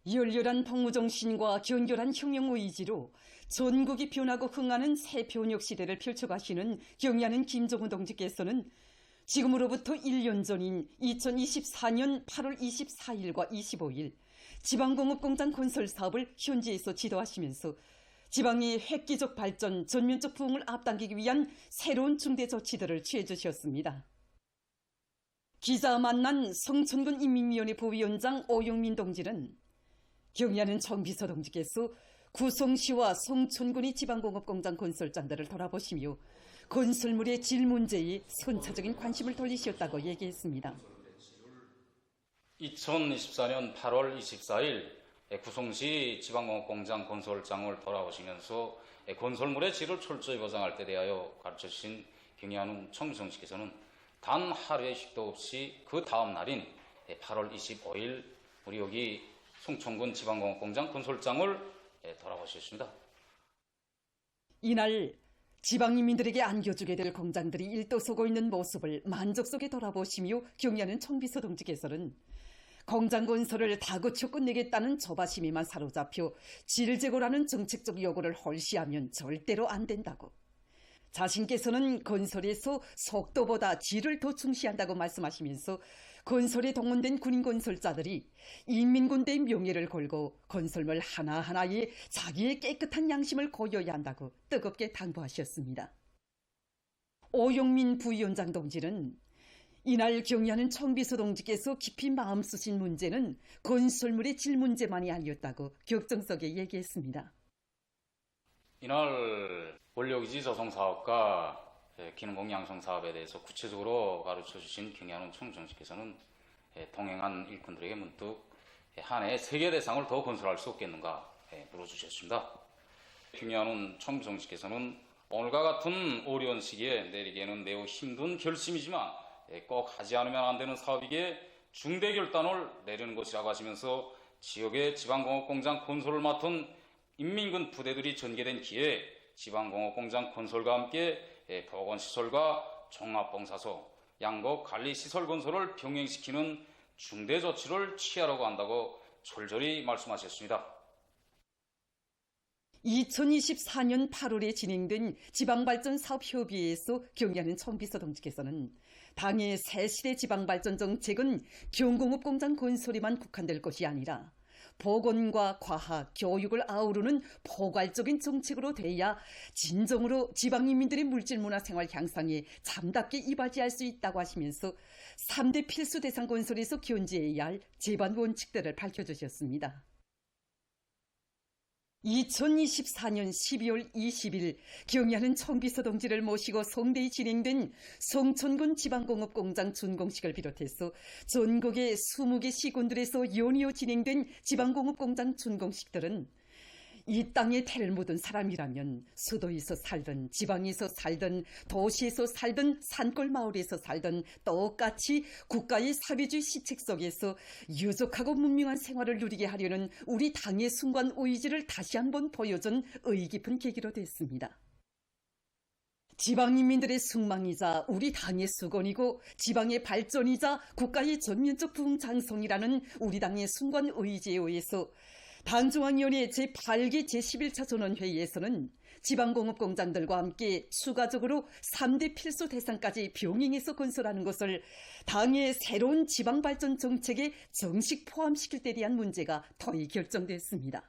열렬한 복무정신과 견결한 혁명의지로 전국이 변하고 흥하는 새 변혁 시대를 펼쳐가시는 경의하는 김정은 동지께서는 지금으로부터 1년 전인 2024년 8월 24일과 25일 지방공업공장 건설 사업을 현지에서 지도하시면서 지방의 획기적 발전, 전면적 부흥을 앞당기기 위한 새로운 중대 조치들을 취해 주셨습니다. 기자 만난 성천군 인민위원회 부위원장 오영민 동지는 경의하는 정비서 동지께서 구성시와 성천군의 지방공업공장 건설장들을 돌아보시며 건설물의 질 문제에 선차적인 관심을 돌리셨다고 얘기했습니다. 2024년 8월 24일 구성시 지방공업공장 건설장을 돌아보시면서 건설물의 질을 철저히 보장할 때 대하여 가르쳐주신 경의하는 청비서동지께서는 단 하루의 쉼도 없이 그 다음 날인 8월 25일 우리 여기 송천군 지방공업공장 건설장을 돌아보셨습니다. 이날 지방인민들에게 안겨주게 될 공장들이 일도서고 있는 모습을 만족 속에 돌아보시며 경의하는 청비서 동지께서는 공장 건설을 다그쳐 끝내겠다는 조바심에만 사로잡혀 질제고라는 정책적 요구를 홀시하면 절대로 안 된다고, 자신께서는 건설에서 속도보다 질을 더 중시한다고 말씀하시면서 건설에 동원된 군인 건설자들이 인민군대의 명예를 걸고 건설물 하나하나에 자기의 깨끗한 양심을 고여야 한다고 뜨겁게 당부하셨습니다. 오영민 부위원장 동지는 이날 경의하는 청비서 동지께서 깊이 마음 쓰신 문제는 건설물의 질 문제만이 아니었다고 격정적에 얘기했습니다. 이날 원료기지 조성사업과 기능공 양성사업에 대해서 구체적으로 가르쳐주신 경의하는 청정씨께서는 동행한 일꾼들에게 문득 한 해 세계대상을 더 건설할 수 없겠는가 물어주셨습니다. 경의하는 청정씨께서는 오늘과 같은 어려운 시기에 내리기에는 매우 힘든 결심이지만 꼭 하지 않으면 안 되는 사업이기에 중대 결단을 내리는 것이라고 하시면서 지역의 지방공업공장 건설을 맡은 인민군 부대들이 전개된 기회에 지방공업공장 건설과 함께 보건시설과 종합봉사소, 양곡관리시설 건설을 병행시키는 중대 조치를 취하라고 한다고 철저히 말씀하셨습니다. 2024년 8월에 진행된 지방발전사업협의회에서 경의하는 청비서 동지께서는 당의 새시대 지방발전 정책은 경공업공장 건설에만 국한될 것이 아니라 보건과 과학, 교육을 아우르는 포괄적인 정책으로 돼야 진정으로 지방인민들의 물질문화 생활 향상에 참답게 이바지할 수 있다고 하시면서 3대 필수 대상 건설에서 견지해야 할 제반 원칙들을 밝혀주셨습니다. 2024년 12월 20일 경의하는 청비서 동지를 모시고 성대에 진행된 성천군 지방공업공장 준공식을 비롯해서 전국의 20개 시군들에서 연이어 진행된 지방공업공장 준공식들은 이 땅에 태를 묻은 사람이라면 수도에서 살든 지방에서 살든 도시에서 살든 산골 마을에서 살든 똑같이 국가의 사회주의 시책 속에서 유족하고 문명한 생활을 누리게 하려는 우리 당의 순간 의지를 다시 한번 보여준 의의 깊은 계기로 됐습니다. 지방인민들의 숙망이자 우리 당의 수건이고 지방의 발전이자 국가의 전면적 부흥 장성이라는 우리 당의 순간 의지에 의해서 당중앙위원회 제8기 제11차 전원회의에서는 지방공업공장들과 함께 추가적으로 3대 필수 대상까지 병행해서 건설하는 것을 당의 새로운 지방발전 정책에 정식 포함시킬 때 대한 문제가 토의 결정됐습니다.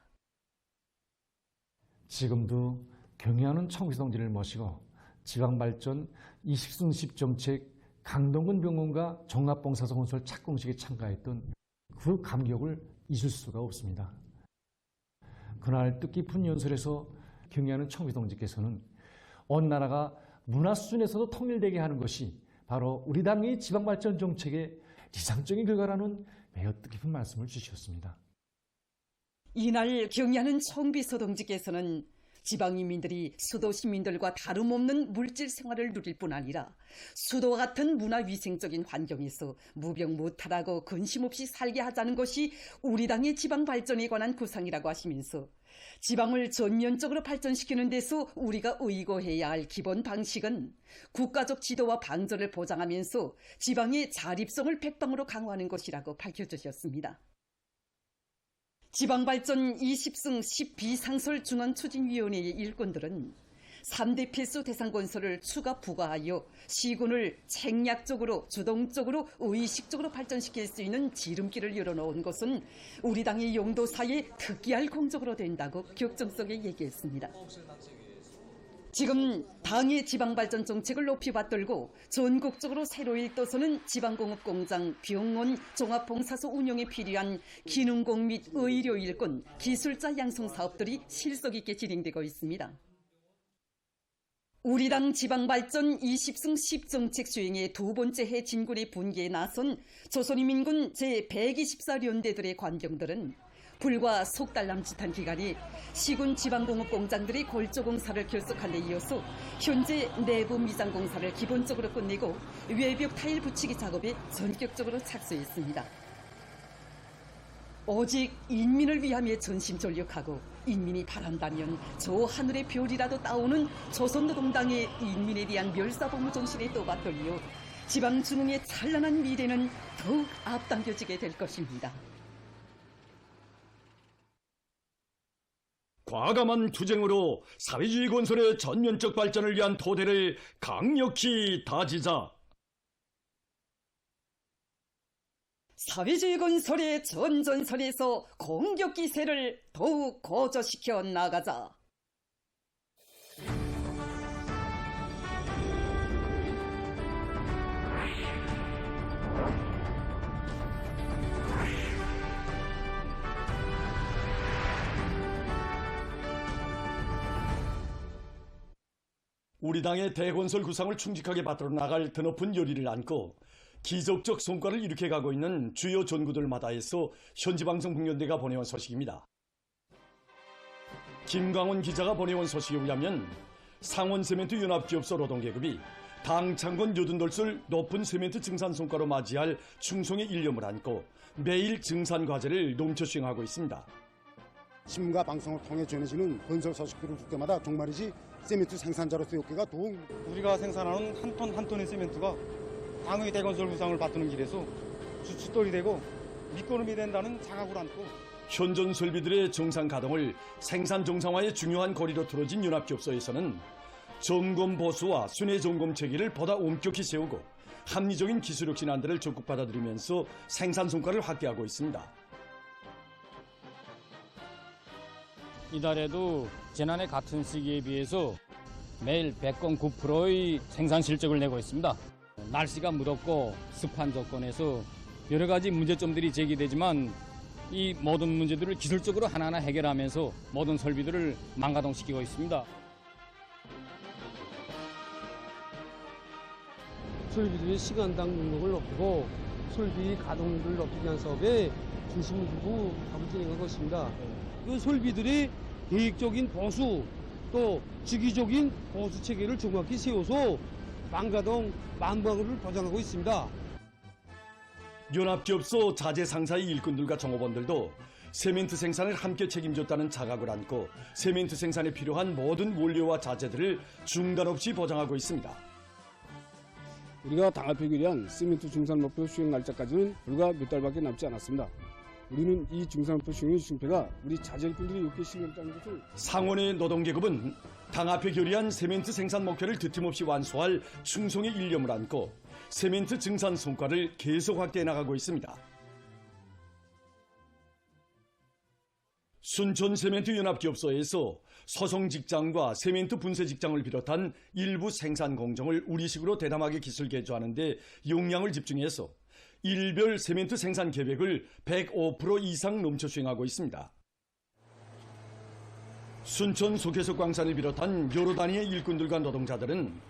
지금도 경의하는 청비서 동지를 모시고 지방발전 20승10 정책 강동근 병원과 종합봉사소 건설 착공식에 참가했던 그 감격을 잊을 수가 없습니다. 그날 뜻깊은 연설에서 경의하는 청비서 동지께서는 온 나라가 문화 수준에서도 통일되게 하는 것이 바로 우리 당의 지방발전 정책의理想적인 결과라는 매우 뜻깊은 말씀을 주셨습니다. 이날 경의하는 청비서 동지께서는 지방인민들이 수도 시민들과 다름없는 물질 생활을 누릴 뿐 아니라 수도와 같은 문화위생적인 환경에서 무병무탈하고 근심 없이 살게 하자는 것이 우리 당의 지방 발전에 관한 구상이라고 하시면서 지방을 전면적으로 발전시키는 데서 우리가 의거해야 할 기본 방식은 국가적 지도와 방전을 보장하면서 지방의 자립성을 백방으로 강화하는 것이라고 밝혀주셨습니다. 지방발전 20승 10비상설 중앙추진위원회의 일꾼들은 3대 필수 대상 건설을 추가 부과하여 시군을 책략적으로 주동적으로 의식적으로 발전시킬 수 있는 지름길을 열어놓은 것은 우리 당의 용도사에 특기할 공적으로 된다고 격정성에 얘기했습니다. 지금 당의 지방발전 정책을 높이 받들고 전국적으로 새로 일떠서는 지방공업공장, 병원, 종합봉사소 운영에 필요한 기능공 및 의료 일꾼, 기술자 양성 사업들이 실속 있게 진행되고 있습니다. 우리 당 지방발전 20승 10정책 수행의 두 번째 해 진군의 분기에 나선 조선인민군 제124연대들의 관병들은 불과 석 달 남짓한 기간이 시군 지방공업공장들의 골조공사를 결속한 데 이어서 현재 내부 미장공사를 기본적으로 끝내고 외벽 타일 붙이기 작업에 전격적으로 착수했습니다. 오직 인민을 위함에 전심전력하고 인민이 바란다면 저 하늘의 별이라도 따오는 조선노동당의 인민에 대한 멸사복무 정신에 또 받들려 지방중흥의 찬란한 미래는 더욱 앞당겨지게 될 것입니다. 과감한 투쟁으로 사회주의 건설의 전면적 발전을 위한 토대를 강력히 다지자. 사회주의 건설의 전전선에서 공격 기세를 더욱 고조시켜 나가자. 우리 당의 대건설 구상을 충직하게 받들어 나갈 드높은 열의를 안고 기적적 성과를 일으켜가고 있는 주요 전구들마다에서 현지방송 북연대가 보내온 소식입니다. 김광원 기자가 보내온 소식에 의하면 상원세멘트 연합기업소 노동계급이 당 창건 80돌술 높은 세멘트 증산 성과로 맞이할 충성의 일념을 안고 매일 증산 과제를 넘쳐 수행하고 있습니다. 신문과 방송을 통해 전해지는 건설 소식들을 볼 때마다 정말이지 세멘트 생산자로서의 어깨가 더욱 우리가 생산하는 한 톤 한 톤의 세멘트가 당의 대건설 구상을 받드는 길에서 주춧돌이 되고 밑거름이 된다는 자각을 안고 현존 설비들의 정상 가동을 생산 정상화의 중요한 고리로 틀어진 연합기업소에서는 점검 보수와 순회 점검 체계를 보다 엄격히 세우고 합리적인 기술력 진안들을 적극 받아들이면서 생산 성과를 확대하고 있습니다. 이달에도 지난해 같은 시기에 비해서 매일 109%의 생산 실적을 내고 있습니다. 날씨가 무덥고 습한 조건에서 여러 가지 문제점들이 제기되지만 이 모든 문제들을 기술적으로 하나하나 해결하면서 모든 설비들을 망가동시키고 있습니다. 설비들의 시간당 능력을 높이고 설비 가동률을 높이기 위한 사업에 중심을 두고 작업을 진행한 것입니다. 그 설비들이 계획적인 보수 또 주기적인 보수 체계를 정확히 세워서 망가동 만방을 보장하고 있습니다. 연합기업소 자재 상사의 일꾼들과 종업원들도 세멘트 생산을 함께 책임졌다는 자각을 안고 세멘트 생산에 필요한 모든 원료와 자재들을 중단 없이 보장하고 있습니다. 우리가 당합하기 위한 시멘트 중산 목표 수행 날짜까지는 불과 몇 달밖에 남지 않았습니다. 우리는 이 중산 목표 수행의 실패가 우리 자재일꾼들이 욕게 실현했다는 것을 상원의 노동계급은 당 앞에 결의한 세멘트 생산 목표를 뒤틈없이 완수할 충성의 일념을 안고 세멘트 증산 성과를 계속 확대해 나가고 있습니다. 순천 세멘트 연합기업소에서 소송 직장과 세멘트 분쇄 직장을 비롯한 일부 생산 공정을 우리식으로 대담하게 기술 개조하는 데 역량을 집중해서 일별 세멘트 생산 계획을 105% 이상 넘쳐 수행하고 있습니다. 순천 소계석 광산을 비롯한 여러 단위의 일꾼들과 노동자들은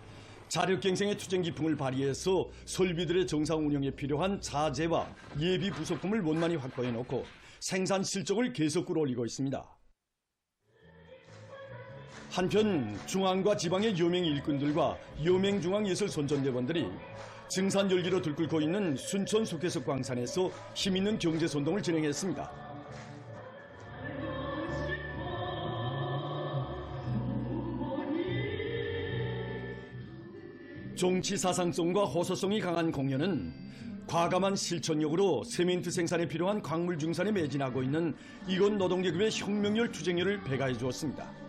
자력갱생의 투쟁 기풍을 발휘해서 설비들의 정상 운영에 필요한 자재와 예비 부속품을 원만히 확보해놓고 생산 실적을 계속 끌어올리고 있습니다. 한편 중앙과 지방의 여맹 일꾼들과 여맹 중앙 예술 선전대원들이 증산 열기로 들끓고 있는 순천 소계석 광산에서 힘있는 경제 선동을 진행했습니다. 정치 사상성과 호소성이 강한 공연은 과감한 실천력으로 세멘트 생산에 필요한 광물 중산에 매진하고 있는 이건 노동계급의 혁명열 투쟁열을 배가해 주었습니다.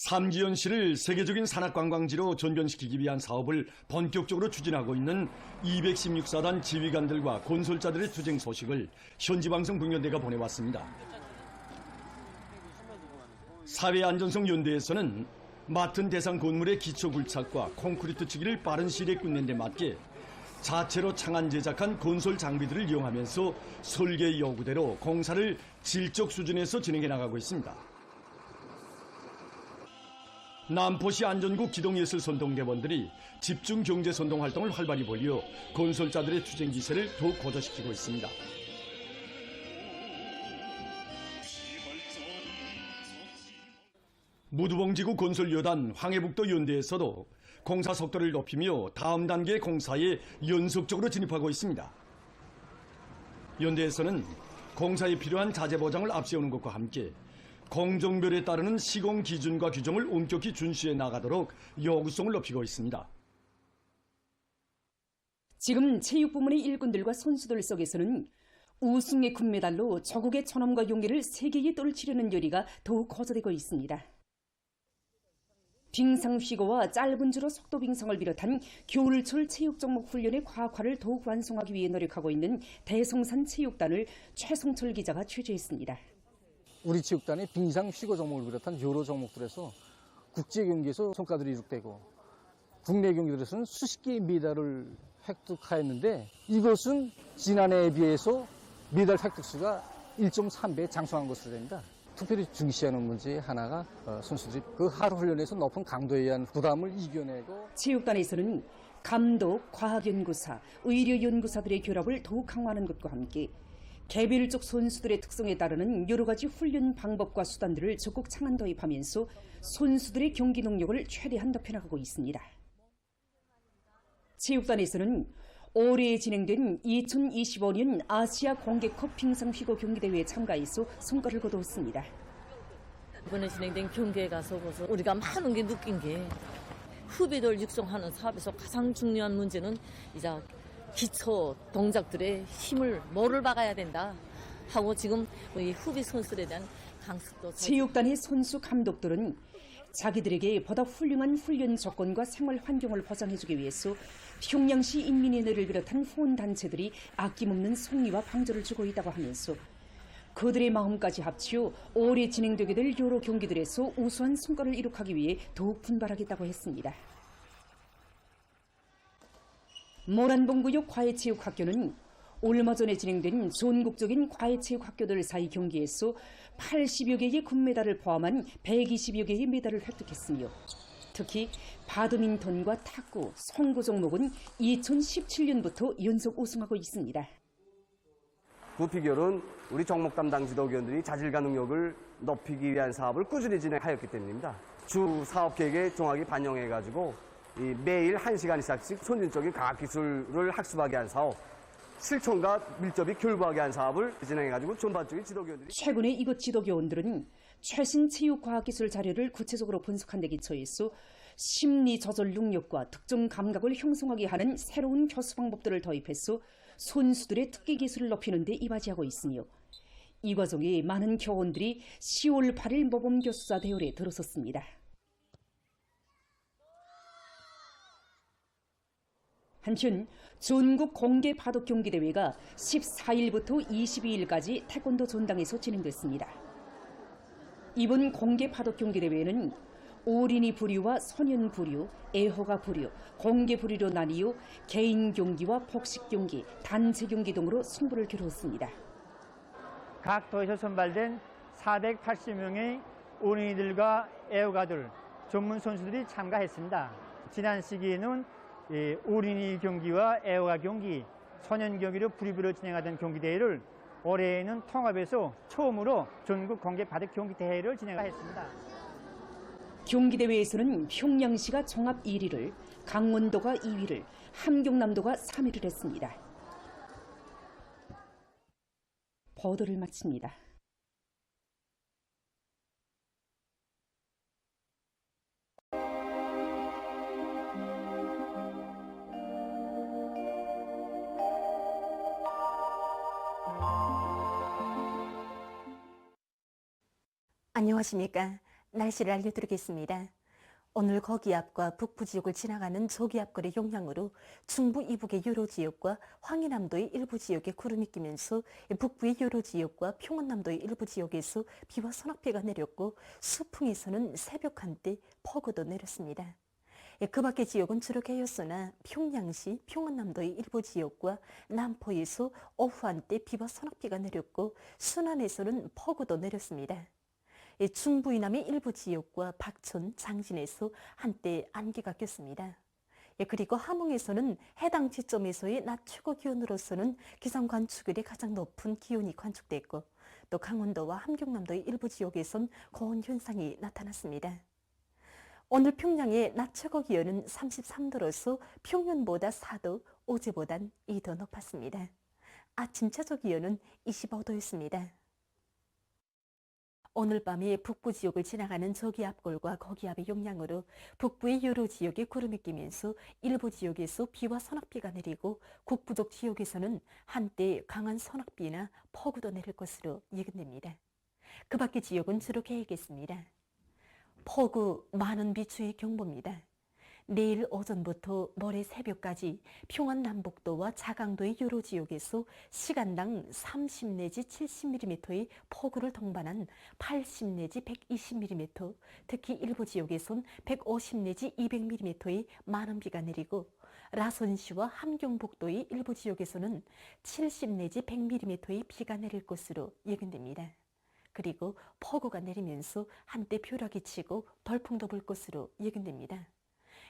삼지연시를 세계적인 산악관광지로 전변시키기 위한 사업을 본격적으로 추진하고 있는 216사단 지휘관들과 건설자들의 투쟁 소식을 현지방송 북연대가 보내왔습니다. 사회안전성연대에서는 맡은 대상 건물의 기초 굴착과 콘크리트 치기를 빠른 시일에 끝낸 데 맞게 자체로 창안 제작한 건설 장비들을 이용하면서 설계 요구대로 공사를 질적 수준에서 진행해 나가고 있습니다. 남포시 안전구 기동예술선동대원들이 집중경제선동 활동을 활발히 벌여 건설자들의 투쟁 기세를 더욱 고조시키고 있습니다. 무두봉지구 건설여단 황해북도 연대에서도 공사 속도를 높이며 다음 단계 공사에 연속적으로 진입하고 있습니다. 연대에서는 공사에 필요한 자재 보장을 앞세우는 것과 함께 공정별에 따르는 시공 기준과 규정을 엄격히 준수해 나가도록 요구성을 높이고 있습니다. 지금 체육부문의 일꾼들과 선수들 속에서는 우승의 금메달로 조국의 존엄과 용기를 세계에 떨치려는 열의가 더욱 고조되고 있습니다. 빙상휘거와 짧은 주로 속도 빙상을 비롯한 겨울철 체육 종목 훈련의 과학화를 더욱 완성하기 위해 노력하고 있는 대성산 체육단을 최성철 기자가 취재했습니다. 우리 체육단이 빙상, 휘거 종목을 비롯한 여러 종목들에서 국제 경기에서 성과들이 이룩되고 국내 경기들에서는 수십 개의 메달을 획득하였는데 이것은 지난해에 비해서 메달 획득수가 1.3배 장수한 것으로 됩니다. 특별히 중시하는 문제 하나가 선수들이 그 하루 훈련에서 높은 강도에 의한 부담을 이겨내고 체육단에서는 감독, 과학연구사, 의료연구사들의 결합을 더욱 강화하는 것과 함께 개별적 선수들의 특성에 따르는 여러 가지 훈련 방법과 수단들을 적극 창안 도입하면서 선수들의 경기 능력을 최대한 높여나가고 있습니다. 체육단에서는 올해 진행된 2025년 아시아 공개컵 빙상휘거 경기대회에 참가해서 성과를 거두었습니다. 이번에 진행된 경기에 가서 우리가 많은 게 느낀 게 후배들 육성하는 사업에서 가장 중요한 문제는 이제 기초 동작들의 힘을 뭐를 박아야 된다 하고 지금 이 후배 선수들에 대한 강습도 체육단의 선수 감독들은 자기들에게 보다 훌륭한 훈련 조건과 생활 환경을 보장해주기 위해서 평양시 인민위원회를 비롯한 후원단체들이 아낌없는 성의와 방조를 주고 있다고 하면서 그들의 마음까지 합치어 올해 진행되게 될 여러 경기들에서 우수한 성과를 이룩하기 위해 더욱 분발하겠다고 했습니다. 모란봉구역 과외체육학교는 얼마 전에 진행된 전국적인 과외체육학교들 사이 경기에서 80여 개의 금메달을 포함한 120여 개의 메달을 획득했으며 특히 바드민턴과 탁구, 송구 종목은 2017년부터 연속 우승하고 있습니다. 구피결은 우리 종목 담당 지도위원들이 자질과 능력을 높이기 위한 사업을 꾸준히 진행하였기 때문입니다. 주 사업 계획에 정확히 반영해가지고 매일 1시간 이상씩 선진적인 과학기술을 학습하게 한 사업, 실천과 밀접히 결부하게 한 사업을 진행해가지고 전반적인 지도교원들이 최근에 이곳 지도교원들은 최신 체육과학기술 자료를 구체적으로 분석한 데 기초해서 심리 조절 능력과 특정 감각을 형성하게 하는 새로운 교수 방법들을 도입해서 선수들의 특기 기술을 높이는 데 이바지하고 있으며 이 과정에 많은 교원들이 10월 8일 모범 교수자 대열에 들어섰습니다. 한편 전국 공개 바둑 경기 대회가 14일부터 22일까지 태권도 전당에서 진행됐습니다. 이번 공개 바둑 경기 대회는 어린이 부류와 소년 부류, 애호가 부류, 공개 부류로 나뉘어 개인 경기와 복식 경기, 단체 경기 등으로 승부를 겨루었습니다. 각 도에서 선발된 480명의 어린이들과 애호가들, 전문 선수들이 참가했습니다. 지난 시기에는 어린이 경기와 애호가 경기, 소년 경기로 부류부로 진행하던 경기대회를 올해에는 통합해서 처음으로 전국 공개 바둑 경기대회를 진행했습니다. 경기대회에서는 평양시가 종합 1위를, 강원도가 2위를, 함경남도가 3위를 했습니다. 보도를 마칩니다. 안녕하십니까. 날씨를 알려드리겠습니다. 오늘 거기압과 북부 지역을 지나가는 저기압거리 영향으로 중부 이북의 여러 지역과 황해남도의 일부 지역에 구름이 끼면서 북부의 여러 지역과 평안남도의 일부 지역에서 비와 소낙비가 내렸고 수풍에서는 새벽 한때 폭우도 내렸습니다. 그 밖의 지역은 주로 개였으나 평양시, 평안남도의 일부 지역과 남포에서 오후 한때 비와 소낙비가 내렸고 순안에서는 폭우도 내렸습니다. 중부 이남의 일부 지역과 박천, 장진에서 한때 안개가 꼈습니다. 그리고 함흥에서는 해당 지점에서의 낮 최고 기온으로서는 기상 관측일에 가장 높은 기온이 관측됐고 또 강원도와 함경남도의 일부 지역에선 고온 현상이 나타났습니다. 오늘 평양의 낮 최고 기온은 33도로서 평년보다 4도, 어제보단 2도 높았습니다. 아침 최저 기온은 25도였습니다. 오늘 밤에 북부 지역을 지나가는 저기압골과 거기압의 영향으로 북부의 여러 지역에 구름이 끼면서 일부 지역에서 비와 소낙비가 내리고 북부쪽 지역에서는 한때 강한 소낙비나 폭우도 내릴 것으로 예견됩니다. 그 밖의 지역은 주로 계획했습니다. 폭우, 많은 비 주의 경보입니다. 내일 오전부터 모레 새벽까지 평안남북도와 자강도의 여러 지역에서 시간당 30 내지 70mm의 폭우를 동반한 80 내지 120mm, 특히 일부 지역에선 150 내지 200mm의 많은 비가 내리고 라선시와 함경북도의 일부 지역에서는 70 내지 100mm의 비가 내릴 것으로 예견됩니다. 그리고 폭우가 내리면서 한때 벼락이 치고 돌풍도 불 것으로 예견됩니다.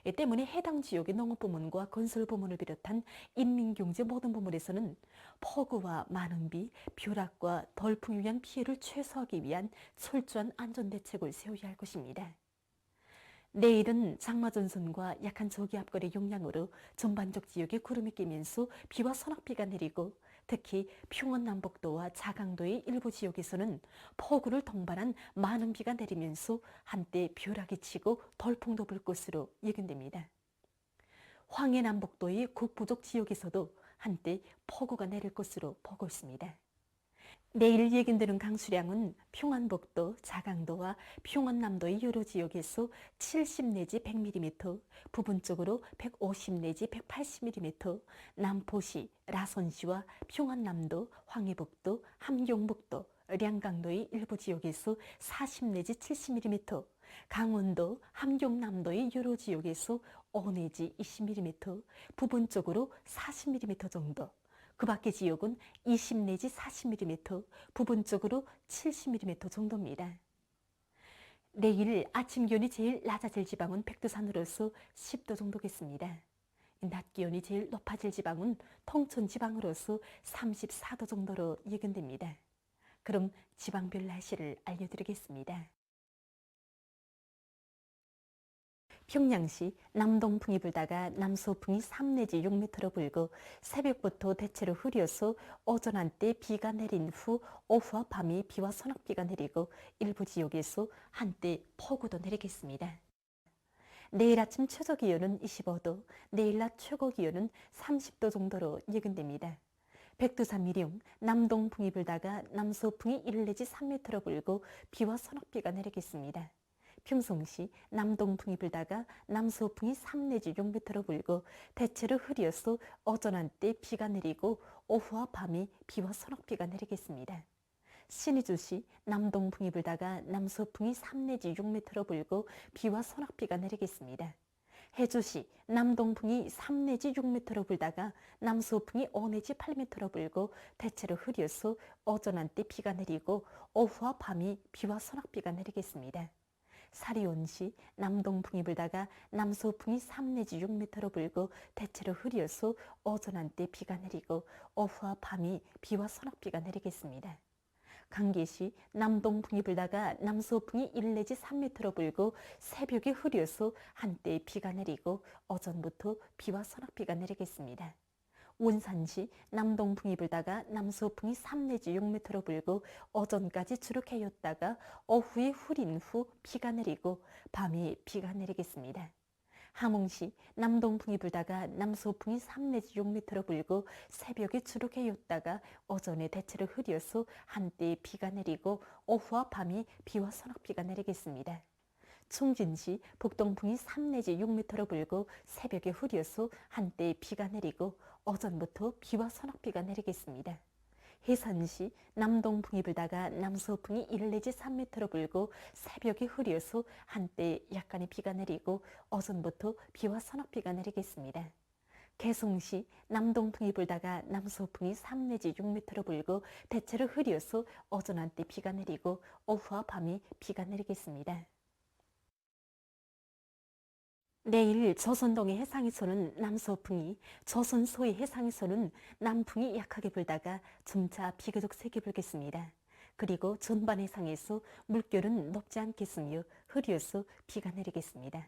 이 때문에 해당 지역의 농업부문과 건설부문을 비롯한 인민경제 모든 부문에서는 폭우와 많은 비, 벼락과 돌풍에 의한 피해를 최소화하기 위한 철저한 안전대책을 세워야 할 것입니다. 내일은 장마전선과 약한 저기압거리 영향으로 전반적 지역에 구름이 끼면서 비와 소낙비가 내리고 특히 평안남북도와 자강도의 일부 지역에서는 폭우를 동반한 많은 비가 내리면서 한때 벼락이 치고 돌풍도 불 것으로 예견됩니다. 황해남북도의 북부쪽 지역에서도 한때 폭우가 내릴 것으로 보고 있습니다. 내일 예견되는 강수량은 평안북도, 자강도와 평안남도의 여러 지역에서 70 내지 100mm, 부분적으로 150 내지 180mm, 남포시, 라선시와 평안남도, 황해북도, 함경북도, 량강도의 일부 지역에서 40 내지 70mm, 강원도, 함경남도의 여러 지역에서 5 내지 20mm, 부분적으로 40mm 정도, 그 밖의 지역은 20 내지 40mm, 부분적으로 70mm 정도입니다. 내일 아침 기온이 제일 낮아질 지방은 백두산으로서 10도 정도겠습니다. 낮 기온이 제일 높아질 지방은 통천 지방으로서 34도 정도로 예견됩니다. 그럼 지방별 날씨를 알려드리겠습니다. 평양시 남동풍이 불다가 남서풍이 3 내지 6m로 불고 새벽부터 대체로 흐려서 오전 한때 비가 내린 후 오후와 밤에 비와 소낙비가 내리고 일부 지역에서 한때 폭우도 내리겠습니다. 내일 아침 최저 기온은 25도, 내일 낮 최고 기온은 30도 정도로 예견됩니다. 백두산 미령 남동풍이 불다가 남서풍이 1 내지 3m로 불고 비와 소낙비가 내리겠습니다. 평송시 남동풍이 불다가 남서풍이 3 내지 6m로 불고 대체로 흐려서 오전 한때 비가 내리고 오후와 밤에 비와 소낙비가 내리겠습니다. 신의주시 남동풍이 불다가 남서풍이 3 내지 6m로 불고 비와 소낙비가 내리겠습니다. 해주시 남동풍이 3 내지 6m로 불다가 남서풍이 5 내지 8m로 불고 대체로 흐려서 오전 한때 비가 내리고 오후와 밤에 비와 소낙비가 내리겠습니다. 사리온시 남동풍이 불다가 남서풍이 3 내지 6m로 불고 대체로 흐려서 오전 한때 비가 내리고 오후와 밤에 비와 소낙비가 내리겠습니다. 강계시 남동풍이 불다가 남서풍이 1 내지 3m로 불고 새벽에 흐려서 한때 비가 내리고 오전부터 비와 소낙비가 내리겠습니다. 원산시 남동풍이 불다가 남서풍이 3 내지 6m로 불고 어전까지 주룩해였다가 오후에 흐린 후 비가 내리고 밤에 비가 내리겠습니다. 함흥시 남동풍이 불다가 남서풍이 3 내지 6m로 불고 새벽에 주룩해였다가 오전에 대체로 흐려서 한때 비가 내리고 오후와 밤에 비와 소낙비가 내리겠습니다. 충진시 북동풍이 3 내지 6m로 불고 새벽에 흐려서 한때 비가 내리고 오전부터 비와 소낙비가 내리겠습니다. 해산시 남동풍이 불다가 남서풍이 1 내지 3m로 불고 새벽에 흐려서 한때 약간의 비가 내리고 오전부터 비와 소낙비가 내리겠습니다. 개송시 남동풍이 불다가 남서풍이 3 내지 6m로 불고 대체로 흐려서 오전 한때 비가 내리고 오후와 밤에 비가 내리겠습니다. 내일 조선동해 해상에서는 남서풍이, 조선 소해 해상에서는 남풍이 약하게 불다가 점차 비교적 세게 불겠습니다. 그리고 전반 해상에서 물결은 높지 않겠으며 흐려서 비가 내리겠습니다.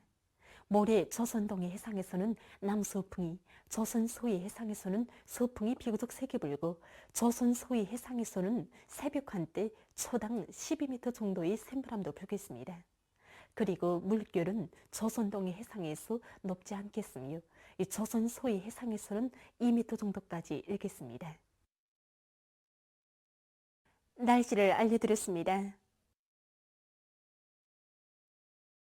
모레 조선동해 해상에서는 남서풍이, 조선 소해 해상에서는 서풍이 비교적 세게 불고 조선 소해 해상에서는 새벽 한때 초당 12m 정도의 샘바람도 불겠습니다. 그리고 물결은 조선동해 해상에서 높지 않겠으며 조선 소해 해상에서는 2m 정도까지 일겠습니다. 날씨를 알려드렸습니다.